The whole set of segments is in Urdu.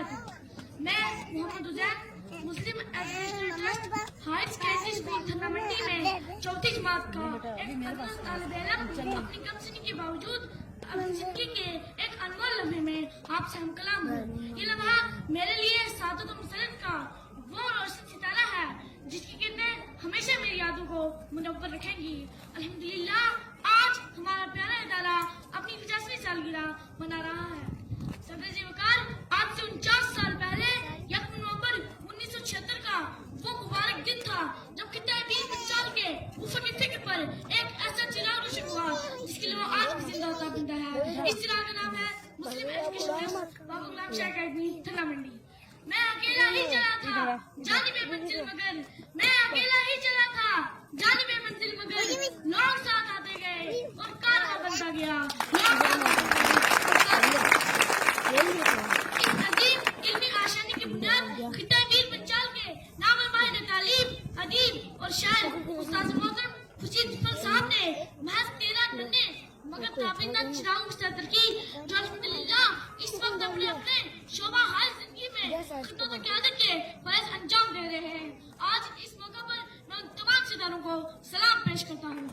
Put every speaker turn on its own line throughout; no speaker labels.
وبرکاتہ۔ میں Mohammad Uzair Muslim educational trust high secondary school Dhana Mandi میں چوتھی جماعت کا ایک انمول طالب علم اپنی کم سنی کے باوجود اپنی زندگی کے ایک انمول لمحے میں آپ سے ہم کلام ہوں۔ یہ لمحہ میرے لیے سعادت و مسرت کا وہ روشن ستارہ ہے جس کی کرنیں ہمیشہ میری یادوں کو منور رکھیں گی۔ الحمدللہ آج ہمارا پیارا ادارہ اپنی 50ویں سالگرہ منا رہا ہے۔ صدر جی وقار آج سے 49 سال پہلے 1 نومبر 1976 کا وہ مبارک دن تھا جب خطہ بیر پنچال کے افق فکر پر ایک ایسا چراغ روشن ہوا جس کے لیے وہ آج بھی زندہ ہوتا بنتا ہے۔ اس چراغ کا نام ہے مسلم ایجوکیشن ٹرسٹ بابا غلام شاہ اکیڈمی دھنا منڈی۔ میں اکیلا ہی چلا تھا جانب منزل مگر، میں اکیلا ہی چلا تھا جانب منزل مگر، لوگ ساتھ آتے گئے اور کارواں بنتا گیا۔ اس عظیم علمی آشانی کی بنیاد خطہ بیر پنچال کے ناول ماہر تعلیم، ادیب اور شاعر استاد محترم خورشید جفر صاحب نے محض 13 ننھے مگر تابندہ چراغوں سے ترکی جو الحمدللہ اس وقت اپنے شعبہ حال زندگی میں خطوں و قیادت کے فرائض انجام دے رہے ہیں۔ آج اس موقع پر میں ان تمام ستاروں کو سلام پیش کرتا ہوں۔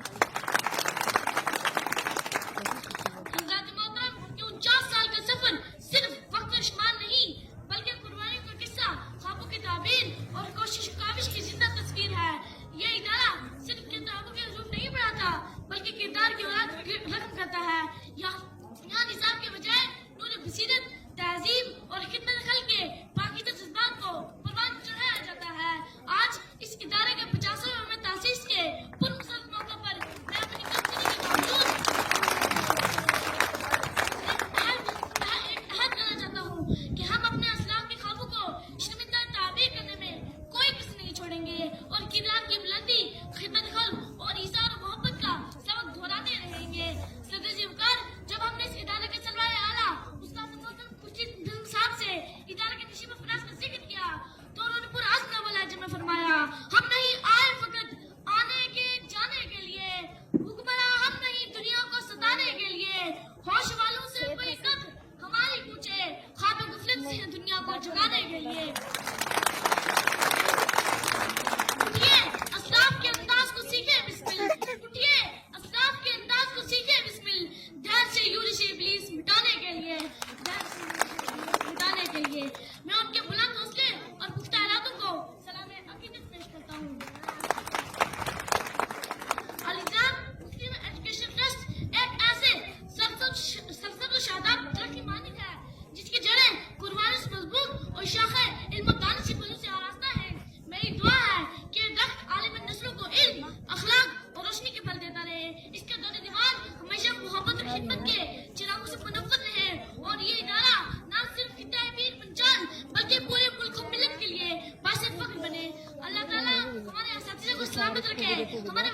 حضرات محترم، یہ 49 سال کا سفر صرف وقت و شمار نہیں بلکہ قربانیوں کا قصہ، خوابوں کی تعبیر اور کوشش و کاوش کی زندہ تصویر ہے۔ یہ ادارہ صرف کتابوں کے حروف نہیں پڑھاتا بلکہ کردار کی رقم کرتا ہے۔ یہاں نصاب کے بجائے نور بصیرت، تہذیب اور خدمت خلق کے پاکیزہ جذبات کو پروان چڑھایا جاتا ہے۔ آج اس ادارے کے 50ویں یوم تاسیس کے پرمسرت موقع پر میں اپنی کمپنی کے باوجود ایک عہد کرنا چاہتا ہوں کہ ہم اپنے اسلاف کے خوابوں کو شرمندہ تعبیر کرنے میں کوئی کسی نہیں چھوڑیں گے اور کردار کی بلندی، خدمت خلق اور ایثار و محبت کا سبق دہراتے رہیں گے۔ صدر جی وقار جب ہم نے اس ادارے کے سرمایہ اعلیٰ استاد محترم خورشید جفر صاحب سے ادارے کے نشیب و فراز کا ذکر کیا تو انہوں نے پرعزم نوال لہجے میں فرمایا، ہم نہیں آئے فقط آنے کے جانے کے لیے، حکمراں ہم نہیں دنیا کو ستانے کے لیے، ہوش والوں سے کوئی قدر ہماری پوچھے، خواب غفلت سے دنیا کو جگانے کے لیے۔ اٹھیے اسلاف کے انداز کو سیکھے بسمل، اٹھیے اسلاف کے انداز کو سیکھے بسمل، دہر سے یورش ابلیس مٹانے کے لیے، میں ان کے بلند حوصلے اور پختہ ارادوں کو سلام عقیدت پیش کرتا ہوں۔ عالیشان مسلم ایجوکیشن ٹرسٹ ایک ایسے سرسبز و شاداب درخت کی مانند ہے جس کی جڑیں قربانی سے مضبوط اور شاخیں علم و دانش کی پھولوں سے آراستہ ہیں۔ میری دعا ہے کہ یہ درخت عالم نسلوں کو علم، اخلاق اور روشنی کے پھل دیتا رہے، اس کے دور دیوار ہمیشہ محبت اور خدمت کے چراغوں سے منور رہے اور یہ ادارہ نہ صرف خطہ بیر پنچال بلکہ پورے ملک و ملت کے لیے باعث فخر بنے۔ اللہ تعالیٰ ہمارے اساتذہ کو سلامت رکھے، ہمارے